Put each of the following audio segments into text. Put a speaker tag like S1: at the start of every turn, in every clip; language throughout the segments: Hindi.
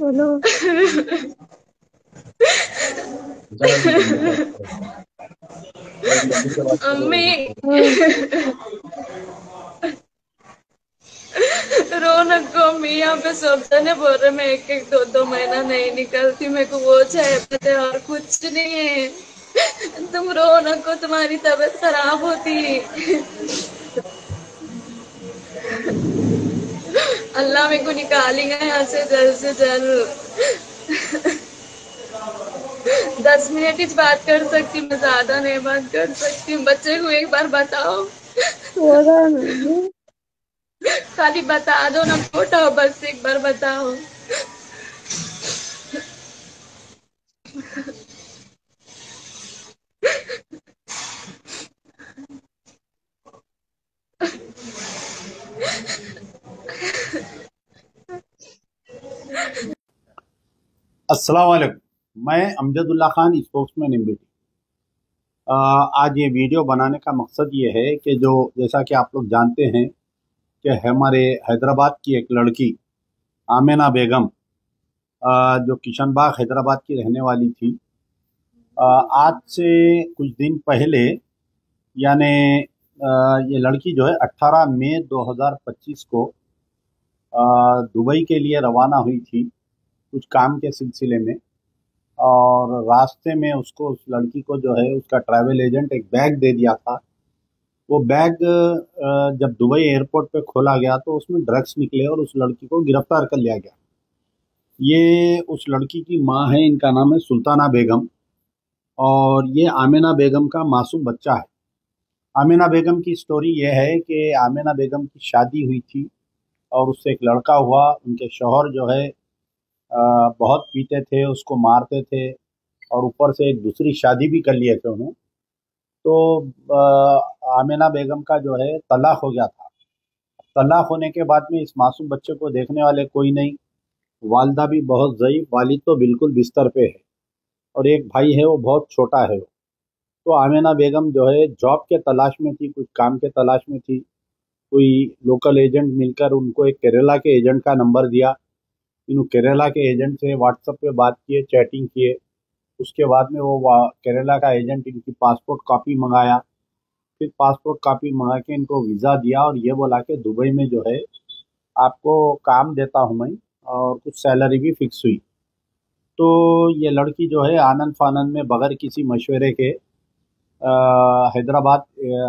S1: बोलो।
S2: मम्मी।
S1: हाँ।
S2: रौनक को मम्मी यहाँ पे सब जने बोल रहे मैं एक एक दो दो महीना नहीं निकलती, मेरे को वो चाहते और कुछ नहीं है। तुम रौनक को तुम्हारी तबीयत खराब होती। अल्लाह मेरे को निकालेगा यहाँ से जल्द। 10 मिनट ही बात कर सकती, मैं ज्यादा नहीं बात कर सकती। बच्चे को एक बार बताओ,
S1: बोला मैंने।
S2: खाली बता दो ना, फोटो बस एक बार बताओ।
S3: अस्सलाम वालेकुम। मैं अमजदुल्ला खान, स्पोक्समैन एमबीटी। आज ये वीडियो बनाने का मकसद ये है कि जो जैसा कि आप लोग जानते हैं कि हमारे हैदराबाद की एक लड़की आमिना बेगम, जो किशन बाग हैदराबाद की रहने वाली थी, आज से कुछ दिन पहले, यानी ये लड़की जो है 18 मई 2025 को दुबई के लिए रवाना हुई थी कुछ काम के सिलसिले में। और रास्ते में उसको, उस लड़की को जो है उसका ट्रैवल एजेंट एक बैग दे दिया था। वो बैग जब दुबई एयरपोर्ट पे खोला गया तो उसमें ड्रग्स निकले और उस लड़की को गिरफ्तार कर लिया गया। ये उस लड़की की माँ है, इनका नाम है सुल्ताना बेगम, और ये आमिना बेगम का मासूम बच्चा है। आमिना बेगम की स्टोरी ये है कि आमिना बेगम की शादी हुई थी और उससे एक लड़का हुआ। उनके शौहर जो है बहुत पीते थे, उसको मारते थे और ऊपर से एक दूसरी शादी भी कर लिए थे उन्होंने। तो आमिना बेगम का जो है तलाक हो गया था। तलाक होने के बाद में इस मासूम बच्चे को देखने वाले कोई नहीं। वालदा भी बहुत ज़ईफ, वालिद तो बिल्कुल बिस्तर पे है, और एक भाई है वो बहुत छोटा है। तो आमिना बेगम जो है जॉब के तलाश में थी, कुछ काम के तलाश में थी। कोई लोकल एजेंट मिलकर उनको एक केरला के एजेंट का नंबर दिया। इन केरला के एजेंट से व्हाट्सएप पे बात किए, चैटिंग किए। उसके बाद में वो केरला का एजेंट इनकी पासपोर्ट कॉपी मंगाया। फिर पासपोर्ट कॉपी मंगा के इनको वीज़ा दिया और ये बोला कि दुबई में जो है आपको काम देता हूँ मैं, और कुछ सैलरी भी फिक्स हुई। तो ये लड़की जो है आनंद फानंद में बगैर किसी मशवरे के हैदराबाद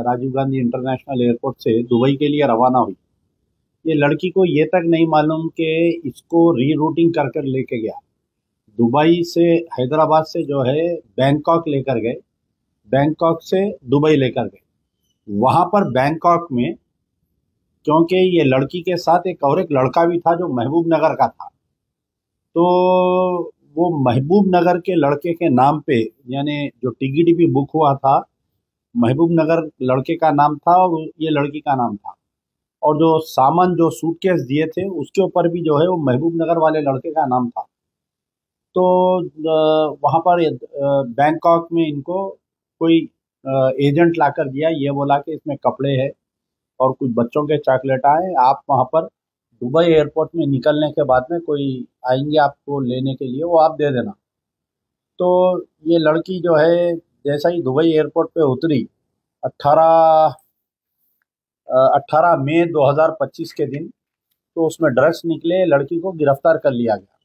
S3: राजीव गांधी इंटरनेशनल एयरपोर्ट से दुबई के लिए रवाना हुई। ये लड़की को ये तक नहीं मालूम कि इसको री रूटिंग कर कर लेके गया। दुबई से, हैदराबाद से जो है बैंकॉक लेकर गए, बैंकॉक से दुबई लेकर गए। वहां पर बैंकॉक में, क्योंकि ये लड़की के साथ एक और एक लड़का भी था जो महबूब नगर का था, तो वो महबूब नगर के लड़के के नाम पे, यानी जो टिकट भी बुक हुआ था, महबूब नगर लड़के का नाम था और ये लड़की का नाम था। और जो सामान, जो सूटकेस दिए थे, उसके ऊपर भी जो है वो महबूब नगर वाले लड़के का नाम था। तो वहाँ पर बैंकॉक में इनको कोई एजेंट लाकर दिया। ये बोला कि इसमें कपड़े हैं और कुछ बच्चों के चॉकलेट आए, आप वहाँ पर दुबई एयरपोर्ट में निकलने के बाद में कोई आएंगे आपको लेने के लिए, वो आप दे देना। तो ये लड़की जो है जैसा ही दुबई एयरपोर्ट पे उतरी, 18 18 मई 2025 के दिन, तो उसमें ड्रग्स निकले, लड़की को गिरफ्तार कर लिया गया।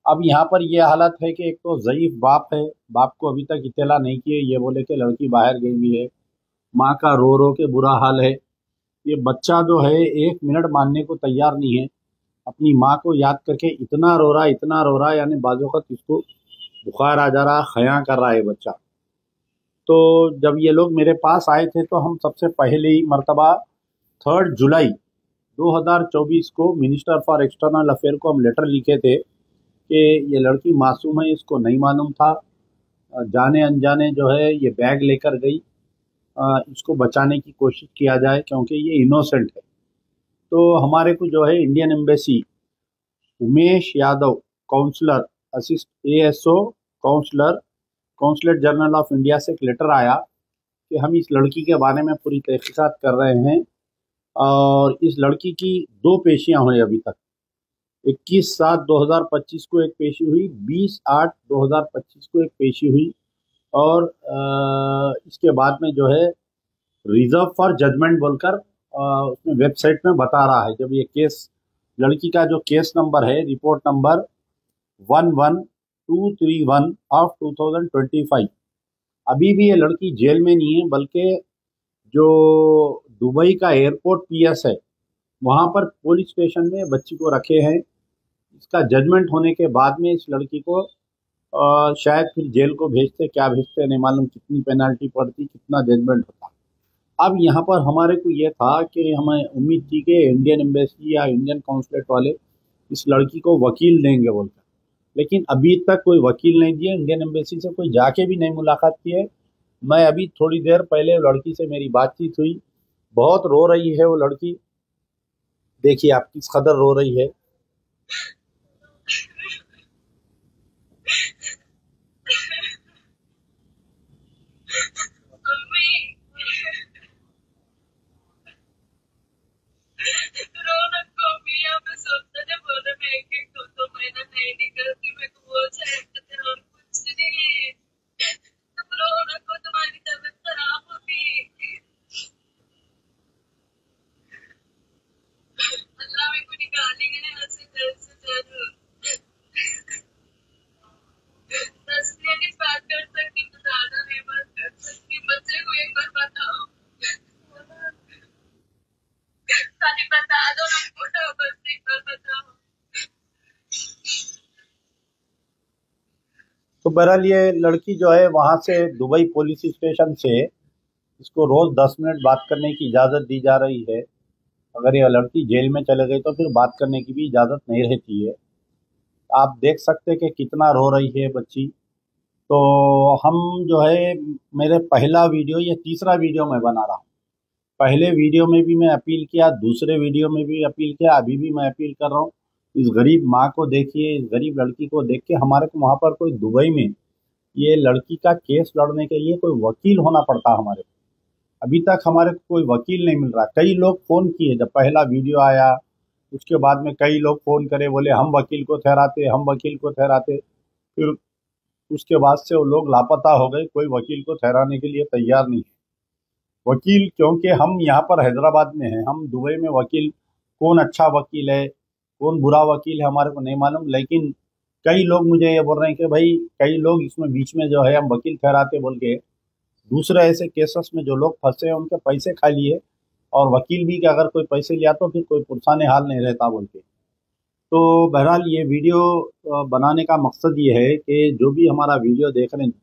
S3: अब यहाँ पर ये हालत है कि एक तो ज़ईफ बाप है, बाप को अभी तक इत्तला नहीं किए, ये बोले कि लड़की बाहर गई हुई है। माँ का रो रो के बुरा हाल है। ये बच्चा जो है 1 मिनट मानने को तैयार नहीं है। अपनी माँ को याद करके इतना रो रहा, इतना रो रहा, यानी बाजू वक़्त इसको बुखार आ जा रहा, खया कर रहा है बच्चा। तो जब ये लोग मेरे पास आए थे तो हम सबसे पहली मर्तबा 3 जुलाई 2024 को मिनिस्टर फॉर एक्सटर्नल अफेयर को हम लेटर लिखे थे कि ये लड़की मासूम है, इसको नहीं मालूम था। जाने अनजाने जो है ये बैग लेकर गई। इसको बचाने की कोशिश किया जाए क्योंकि ये इनोसेंट है। तो हमारे को जो है Indian embassy, Umesh Yadav, counsellor, assist ASO counsellor, consulate general of India से एक लेटर आया कि हम इस लड़की के बारे में पूरी तहकीकात कर रहे हैं और इस लड़की की 2 पेशियां हुई अभी तक। 21/7/2025 को एक पेशी हुई, 20/8/2025 को एक पेशी हुई, और इसके बाद में जो है रिजर्व फॉर जजमेंट बोलकर उसमें वेबसाइट में बता रहा है। जब ये केस, लड़की का जो केस नंबर है, रिपोर्ट नंबर 11231 ऑफ 2025, अभी भी ये लड़की जेल में नहीं है, बल्कि जो दुबई का एयरपोर्ट पीएस है वहाँ पर पुलिस स्टेशन में बच्ची को रखे हैं। इसका जजमेंट होने के बाद में इस लड़की को शायद फिर जेल को भेजते, क्या भेजते नहीं मालूम, कितनी पेनल्टी पड़ती, कितना जजमेंट होता। अब यहाँ पर हमारे को ये था कि हमें उम्मीद थी कि इंडियन एम्बेसी या इंडियन कॉन्सुलेट वाले इस लड़की को वकील देंगे बोलकर, लेकिन अभी तक कोई वकील नहीं दिया। इंडियन एम्बेसी से कोई जाके भी नहीं मुलाकात की है। मैं अभी थोड़ी देर पहले लड़की से मेरी बातचीत हुई, बहुत रो रही है वो लड़की। देखिए आप किस कदर रो रही है।
S2: रौनक को भी यहाँ पे सोचते बोले मैं एक एक दो दो महीना नहीं निकलती, मेरे को वो चाहते और कुछ नहीं है। तुम रौनक को तुम्हारी तबीयत खराब होगी, अल्लाह मेरे को निकालेंगे ना ऐसे घर से जरूर। 10 मिनट इस बात कर सकती हूँ, ज्यादा नहीं बात कर सकती। बच्चे को एक बार बताओ, खाली बता दो ना, फोटो बस एक बार बताओ।
S3: तो बहरहाल ये लड़की जो है वहाँ से दुबई पुलिस स्टेशन से इसको रोज 10 मिनट बात करने की इजाज़त दी जा रही है। अगर ये लड़की जेल में चले गई तो फिर बात करने की भी इजाज़त नहीं रहती है। आप देख सकते हैं कि कितना रो रही है बच्ची। तो हम जो है, मेरे पहला वीडियो, ये तीसरा वीडियो मैं बना रहा हूँ। पहले वीडियो में भी मैं अपील किया, दूसरे वीडियो में भी अपील किया, अभी भी मैं अपील कर रहा हूँ। इस गरीब माँ को देखिए, इस गरीब लड़की को देख के हमारे को वहाँ पर कोई दुबई में ये लड़की का केस लड़ने के लिए कोई वकील होना पड़ता हमारे को। अभी तक हमारे को कोई वकील नहीं मिल रहा। कई लोग फ़ोन किए, जब पहला वीडियो आया उसके बाद में कई लोग फ़ोन करे, बोले हम वकील को ठहराते, हम वकील को ठहराते। फिर उसके बाद से वो लोग लापता हो गए, कोई वकील को ठहराने के लिए तैयार नहीं है। वकील, क्योंकि हम यहाँ पर हैदराबाद में हैं, हम दुबई में वकील, कौन अच्छा वकील है कौन बुरा वकील है हमारे को नहीं मालूम, लेकिन कई लोग मुझे ये बोल रहे हैं कि भाई कई लोग इसमें बीच में जो है हम वकील ठहराते बोल के दूसरे ऐसे केसेस में जो लोग फंसे हैं उनके पैसे खा लिए, और वकील भी कि अगर कोई पैसे लिया तो फिर कोई पुरसाने हाल नहीं रहता बोल के। तो बहरहाल ये वीडियो बनाने का मकसद ये है कि जो भी हमारा वीडियो देख रहे हैं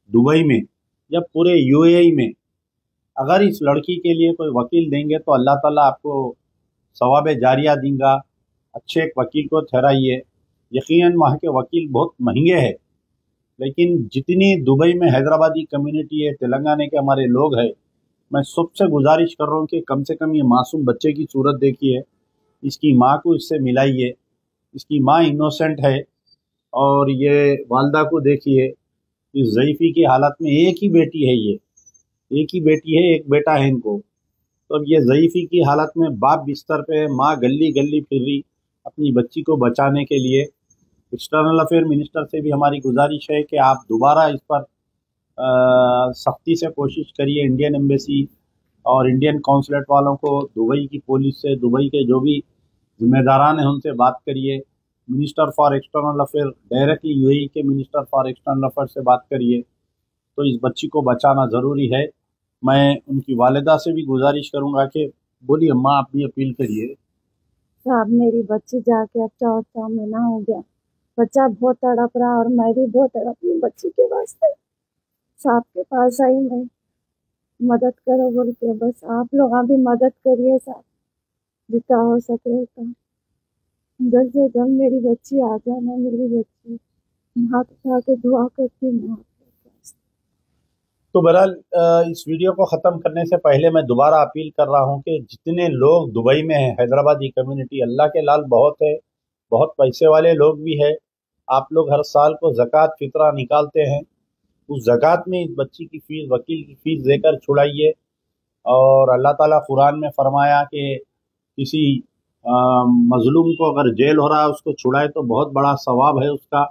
S3: दुबई में या पूरे यूएई में, अगर इस लड़की के लिए कोई वकील देंगे तो अल्लाह ताला आपको सवाब जारिया देगा। अच्छे एक वकील को ठहराइए। यकीनन वहाँ के वकील बहुत महंगे हैं, लेकिन जितनी दुबई में हैदराबादी कम्युनिटी है, तेलंगाना के हमारे लोग हैं, मैं सबसे गुजारिश कर रहा हूँ कि कम से कम ये मासूम बच्चे की सूरत देखिए, इसकी माँ को इससे मिलाइए। इसकी माँ इनोसेंट है, और ये वालदा को देखिए, इस ज़ईफ़ी की हालत में। एक ही बेटी है, ये एक ही बेटी है, एक बेटा है इनको। तो अब ये ज़ईफ़ी की हालत में बाप बिस्तर पे है, माँ गली गली फिर रही अपनी बच्ची को बचाने के लिए। एक्सटर्नल अफेयर मिनिस्टर से भी हमारी गुजारिश है कि आप दोबारा इस पर सख्ती से कोशिश करिए। इंडियन एम्बेसी और इंडियन कॉन्सुलेट वालों को, दुबई की पुलिस से, दुबई के जो भी जिम्मेदारान हैं उनसे बात करिए। Minister for external affair, directly UAE के मिनिस्टर फॉर एक्सटर्नल अफेयर से बात करिए। तो इस बच्ची को बचाना ज़रूरी है। मैं उनकी वालिदा से भी गुजारिश करूंगा कि बोलिए अम्मा, आप भी अपील करिए।
S1: साहब मेरी बच्ची जाके अब 4 महीना हो गया, बच्चा बहुत तड़प रहा और मैं भी बहुत तड़प रही बच्ची के वास्ते। साहब के पास आई मैं, मदद करो बोल के, बस आप लोग भी मदद करिए साहब, जितना हो सके उतना। जल्द से जल्द मेरी बच्ची आ जाना, मेरी बच्ची, हाथ उठा के दुआ करती हूँ।
S3: तो बहरहाल इस वीडियो को ख़त्म करने से पहले मैं दोबारा अपील कर रहा हूँ कि जितने लोग दुबई में हैं, हैदराबादी कम्युनिटी, अल्लाह के लाल बहुत है, बहुत पैसे वाले लोग भी है। आप लोग हर साल को ज़कात फितरा निकालते हैं, उस ज़कात में इस बच्ची की फ़ीस, वकील की फ़ीस देकर छुड़ाइए। और अल्लाह ताला कुरान में फरमाया कि किसी मजलूम को अगर जेल हो रहा है उसको छुड़ाए तो बहुत बड़ा सवाब है उसका,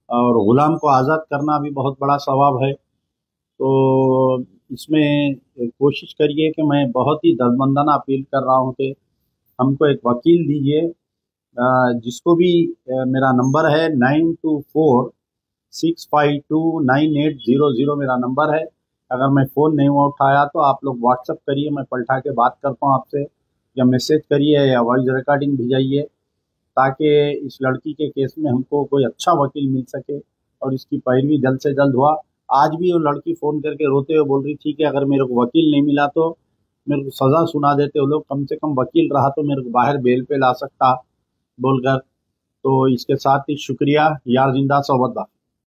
S3: और गुलाम को आज़ाद करना भी बहुत बड़ा सवाब है। तो इसमें कोशिश करिए कि मैं बहुत ही दर्दमंदाना अपील कर रहा हूँ कि हमको एक वकील दीजिए, जिसको भी मेरा नंबर है 9246529800 मेरा नंबर है। अगर मैं फ़ोन नहीं उठाया तो आप लोग व्हाट्सअप करिए, मैं पलटा के बात करता हूँ आपसे, या मैसेज करिए या वॉइस रिकॉर्डिंग भेजाइए, ताकि इस लड़की के केस में हमको कोई अच्छा वकील मिल सके और इसकी पैरवी जल्द से जल्द हुआ। आज भी वो लड़की फ़ोन करके रोते हुए बोल रही थी कि अगर मेरे को वकील नहीं मिला तो मेरे को सज़ा सुना देते वो लोग, कम से कम वकील रहा तो मेरे को बाहर बेल पे ला सकता बोलकर। तो इसके साथ ही शुक्रिया। यार जिंदा सोबत